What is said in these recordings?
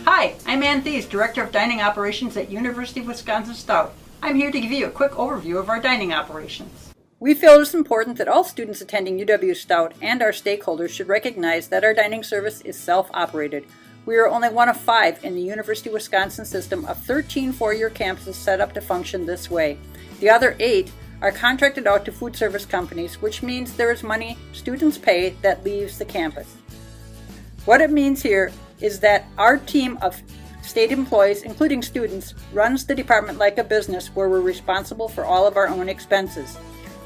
Hi, I'm Ann Thies, Director of Dining Operations at University of Wisconsin-Stout. I'm here to give you a quick overview of our dining operations. We feel it is important that all students attending UW-Stout and our stakeholders should recognize that our dining service is self-operated. We are only one of 5 in the University of Wisconsin system of 13 four-year campuses set up to function this way. The other 8 are contracted out to food service companies, which means there is money students pay that leaves the campus. What it means here is that our team of state employees, including students, runs the department like a business where we're responsible for all of our own expenses.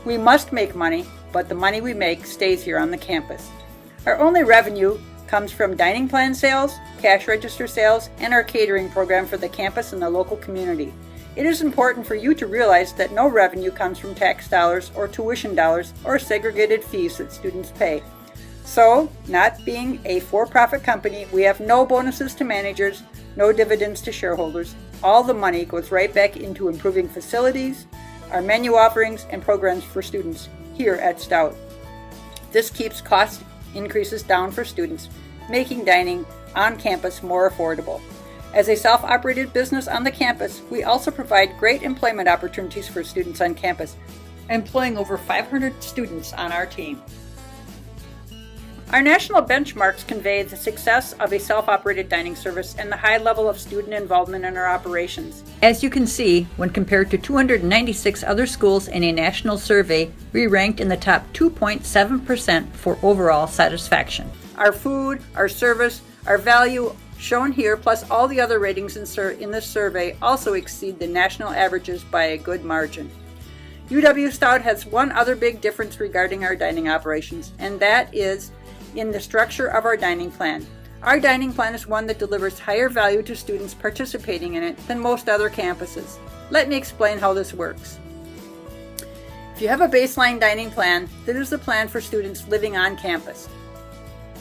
We must make money, but the money we make stays here on the campus. Our only revenue comes from dining plan sales, cash register sales, and our catering program for the campus and the local community. It is important for you to realize that no revenue comes from tax dollars or tuition dollars or segregated fees that students pay. So, not being a for-profit company, we have no bonuses to managers, no dividends to shareholders. All the money goes right back into improving facilities, our menu offerings, and programs for students here at Stout. This keeps cost increases down for students, making dining on campus more affordable. As a self-operated business on the campus, we also provide great employment opportunities for students on campus, employing over 500 students on our team. Our national benchmarks convey the success of a self-operated dining service and the high level of student involvement in our operations. As you can see, when compared to 296 other schools in a national survey, we ranked in the top 2.7% for overall satisfaction. Our food, our service, our value shown here, plus all the other ratings in this survey also exceed the national averages by a good margin. UW-Stout has one other big difference regarding our dining operations, and that is in the structure of our dining plan. Our dining plan is one that delivers higher value to students participating in it than most other campuses. Let me explain how this works. If you have a baseline dining plan, that is the plan for students living on campus.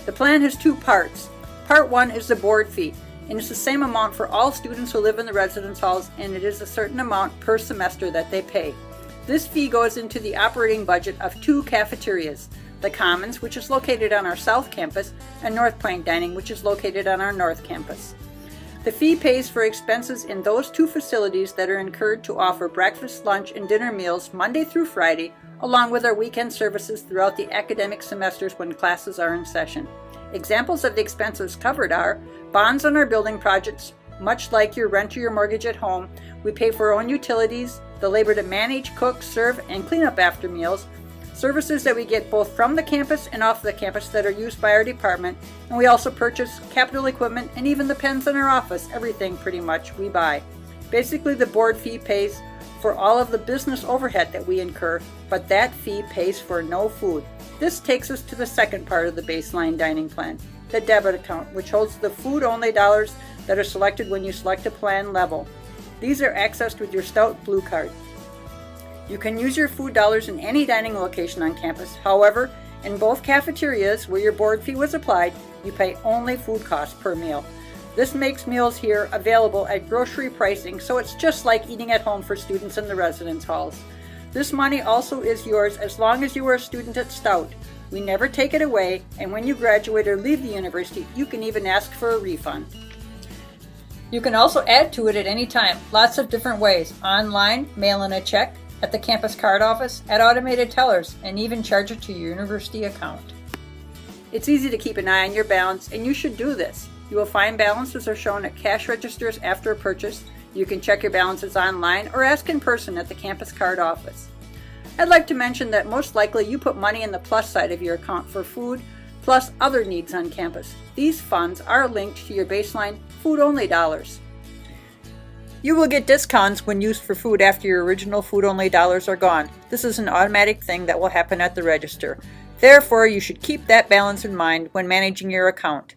The plan has 2 parts. Part 1 is the board fee, and it's the same amount for all students who live in the residence halls, and it is a certain amount per semester that they pay. This fee goes into the operating budget of 2 cafeterias, the Commons, which is located on our South Campus, and North Plank Dining, which is located on our North Campus. The fee pays for expenses in those 2 facilities that are incurred to offer breakfast, lunch, and dinner meals Monday through Friday, along with our weekend services throughout the academic semesters when classes are in session. Examples of the expenses covered are bonds on our building projects. Much like your rent or your mortgage at home, we pay for our own utilities, the labor to manage, cook, serve, and clean up after meals, services that we get both from the campus and off the campus that are used by our department, and we also purchase capital equipment and even the pens in our office. Everything pretty much we buy. Basically, the board fee pays for all of the business overhead that we incur, but that fee pays for no food. This takes us to the second part of the baseline dining plan, the debit account, which holds the food-only dollars that are selected when you select a plan level. These are accessed with your Stout Blue Card. You can use your food dollars in any dining location on campus. However, in both cafeterias where your board fee was applied, you pay only food costs per meal. This makes meals here available at grocery pricing, so it's just like eating at home for students in the residence halls. This money also is yours as long as you are a student at Stout. We never take it away, and when you graduate or leave the university, you can even ask for a refund. You can also add to it at any time, lots of different ways: online, mail in a check, at the campus card office, at automated tellers, and even charge it to your university account. It's easy to keep an eye on your balance, and you should do this. You will find balances are shown at cash registers after a purchase. You can check your balances online or ask in person at the campus card office. I'd like to mention that most likely you put money in the plus side of your account for food, plus other needs on campus. These funds are linked to your baseline food-only dollars. You will get discounts when used for food after your original food-only dollars are gone. This is an automatic thing that will happen at the register. Therefore, you should keep that balance in mind when managing your account.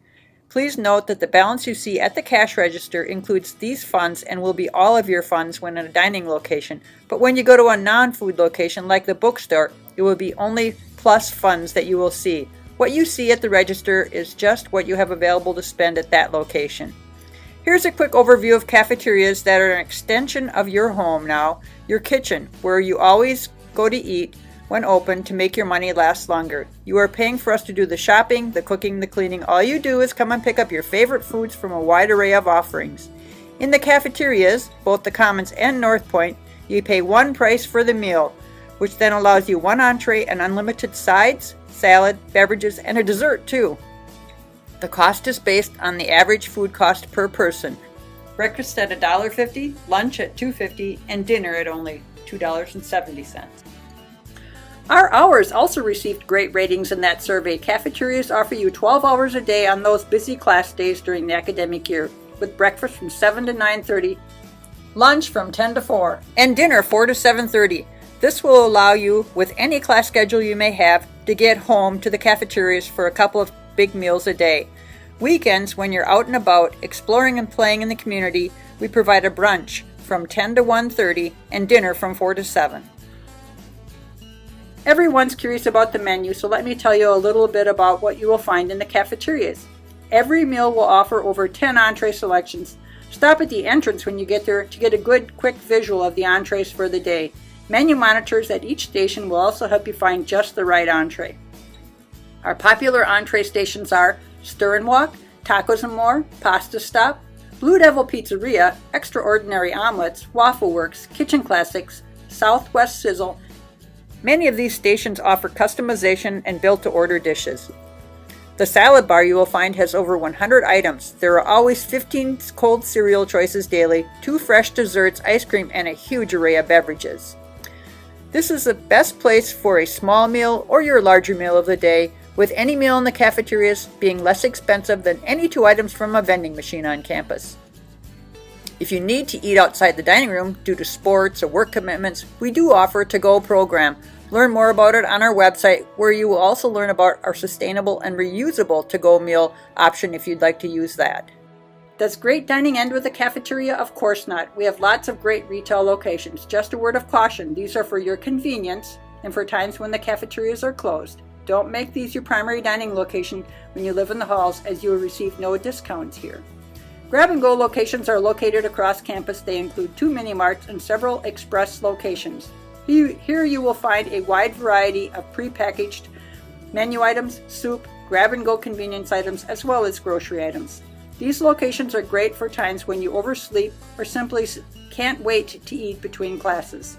Please note that the balance you see at the cash register includes these funds and will be all of your funds when in a dining location. But when you go to a non-food location like the bookstore, it will be only plus funds that you will see. What you see at the register is just what you have available to spend at that location. Here's a quick overview of cafeterias that are an extension of your home now. Your kitchen, where you always go to eat, when open to make your money last longer. You are paying for us to do the shopping, the cooking, the cleaning. All you do is come and pick up your favorite foods from a wide array of offerings. In the cafeterias, both the Commons and North Point, you pay one price for the meal, which then allows you one entree and unlimited sides, salad, beverages, and a dessert too. The cost is based on the average food cost per person. Breakfast at $1.50, lunch at $2.50, and dinner at only $2.70. Our hours also received great ratings in that survey. Cafeterias offer you 12 hours a day on those busy class days during the academic year, with breakfast from 7 to 9:30, lunch from 10 to 4, and dinner 4 to 7:30. This will allow you, with any class schedule you may have, to get home to the cafeterias for a couple of big meals a day. Weekends, when you're out and about, exploring and playing in the community, we provide a brunch from 10 to 1:30 and dinner from 4 to 7. Everyone's curious about the menu, so let me tell you a little bit about what you will find in the cafeterias. Every meal will offer over 10 entree selections. Stop at the entrance when you get there to get a good, quick visual of the entrees for the day. Menu monitors at each station will also help you find just the right entree. Our popular entree stations are Stir and Walk, Tacos and More, Pasta Stop, Blue Devil Pizzeria, Extraordinary Omelets, Waffle Works, Kitchen Classics, Southwest Sizzle. Many of these stations offer customization and built-to-order dishes. The salad bar you will find has over 100 items. There are always 15 cold cereal choices daily, 2 fresh desserts, ice cream, and a huge array of beverages. This is the best place for a small meal or your larger meal of the day, with any meal in the cafeterias being less expensive than any 2 items from a vending machine on campus. If you need to eat outside the dining room due to sports or work commitments, we do offer a to-go program. Learn more about it on our website, where you will also learn about our sustainable and reusable to-go meal option if you'd like to use that. Does great dining end with a cafeteria? Of course not. We have lots of great retail locations. Just a word of caution, these are for your convenience and for times when the cafeterias are closed. Don't make these your primary dining location when you live in the halls, as you will receive no discounts here. Grab-and-go locations are located across campus. They include 2 mini-marts and several express locations. Here you will find a wide variety of prepackaged menu items, soup, grab-and-go convenience items, as well as grocery items. These locations are great for times when you oversleep or simply can't wait to eat between classes.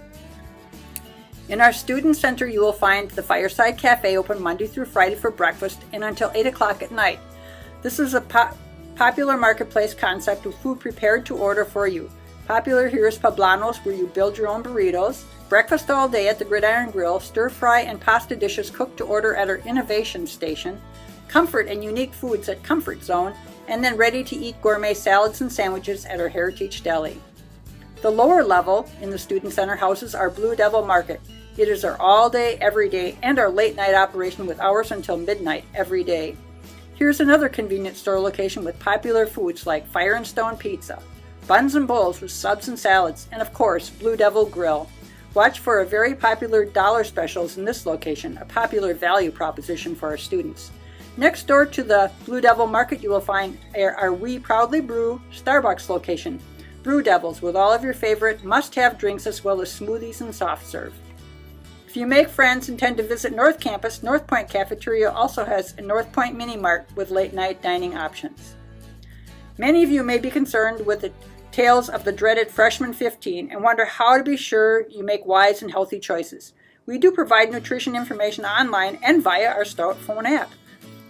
In our Student Center, you will find the Fireside Cafe open Monday through Friday for breakfast and until 8 o'clock at night. This is a popular marketplace concept with food prepared to order for you. Popular here is Poblanos, where you build your own burritos, breakfast all day at the Gridiron Grill, stir-fry and pasta dishes cooked to order at our Innovation Station, comfort and unique foods at Comfort Zone, and then ready-to-eat gourmet salads and sandwiches at our Heritage Deli. The lower level in the Student Center houses our Blue Devil Market. It is our all-day, every day, and our late-night operation with hours until midnight every day. Here's another convenient store location with popular foods like Fire and Stone Pizza, buns and bowls with subs and salads, and of course, Blue Devil Grill. Watch for a very popular dollar specials in this location, a popular value proposition for our students. Next door to the Blue Devil Market, you will find our We Proudly Brew Starbucks location. Brew Devils with all of your favorite must-have drinks as well as smoothies and soft serve. If you make friends and intend to visit North Campus, North Point Cafeteria also has a North Point Mini Mart with late-night dining options. Many of you may be concerned with the tales of the dreaded Freshman 15 and wonder how to be sure you make wise and healthy choices. We do provide nutrition information online and via our Stout phone app,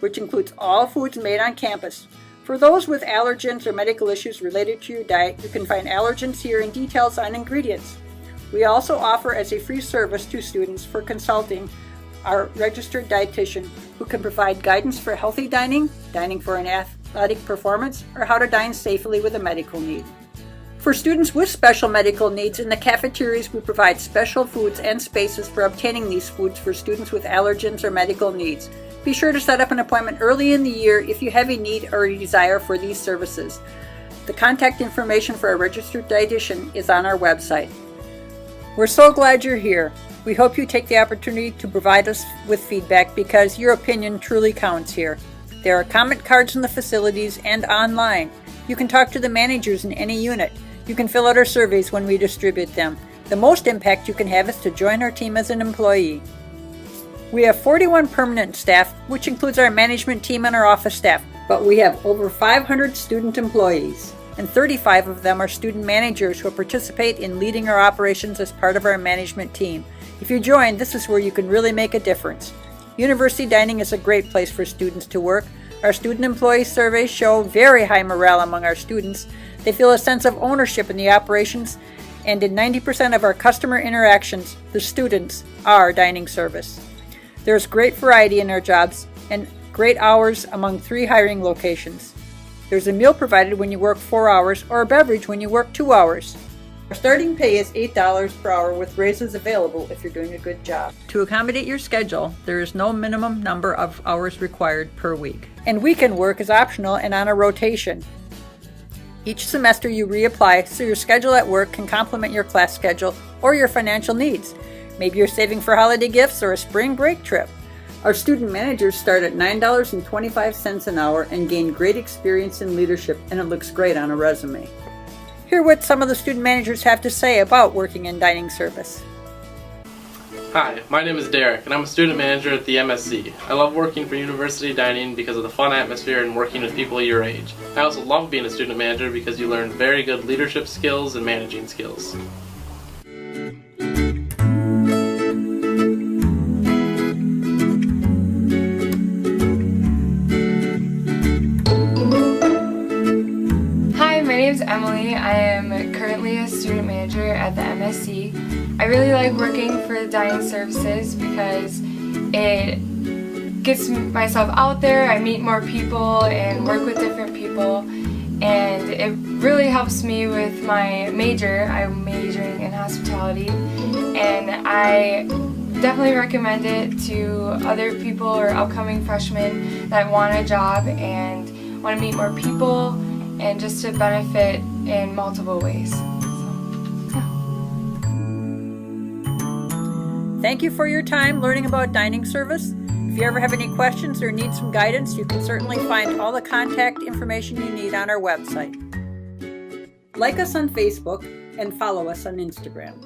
which includes all foods made on campus. For those with allergens or medical issues related to your diet, you can find allergens here and details on ingredients. We also offer as a free service to students for consulting our registered dietitian, who can provide guidance for healthy dining, dining for an athletic performance, or how to dine safely with a medical need. For students with special medical needs, in the cafeterias we provide special foods and spaces for obtaining these foods for students with allergens or medical needs. Be sure to set up an appointment early in the year if you have a need or a desire for these services. The contact information for a registered dietitian is on our website. We're so glad you're here. We hope you take the opportunity to provide us with feedback, because your opinion truly counts here. There are comment cards in the facilities and online. You can talk to the managers in any unit. You can fill out our surveys when we distribute them. The most impact you can have is to join our team as an employee. We have 41 permanent staff, which includes our management team and our office staff, but we have over 500 student employees, and 35 of them are student managers who participate in leading our operations as part of our management team. If you join, this is where you can really make a difference. University dining is a great place for students to work. Our student employee surveys show very high morale among our students. They feel a sense of ownership in the operations, and in 90% of our customer interactions, the students are dining service. There's great variety in our jobs and great hours among 3 hiring locations. There's a meal provided when you work 4 hours or a beverage when you work 2 hours. Our starting pay is $8 per hour with raises available if you're doing a good job. To accommodate your schedule, there is no minimum number of hours required per week. And weekend work is optional and on a rotation. Each semester you reapply so your schedule at work can complement your class schedule or your financial needs. Maybe you're saving for holiday gifts or a spring break trip. Our student managers start at $9.25 an hour and gain great experience in leadership, and it looks great on a resume. Hear what some of the student managers have to say about working in dining service. Hi, my name is Derek, and I'm a student manager at the MSC. I love working for University Dining because of the fun atmosphere and working with people your age. I also love being a student manager because you learn very good leadership skills and managing skills. My name is Emily. I am currently a student manager at the MSC. I really like working for the dining services because it gets myself out there, I meet more people and work with different people, and it really helps me with my major. I'm majoring in hospitality, and I definitely recommend it to other people or upcoming freshmen that want a job and want to meet more people and just to benefit in multiple ways. Thank you for your time learning about dining service. If you ever have any questions or need some guidance, you can certainly find all the contact information you need on our website. Like us on Facebook and follow us on Instagram.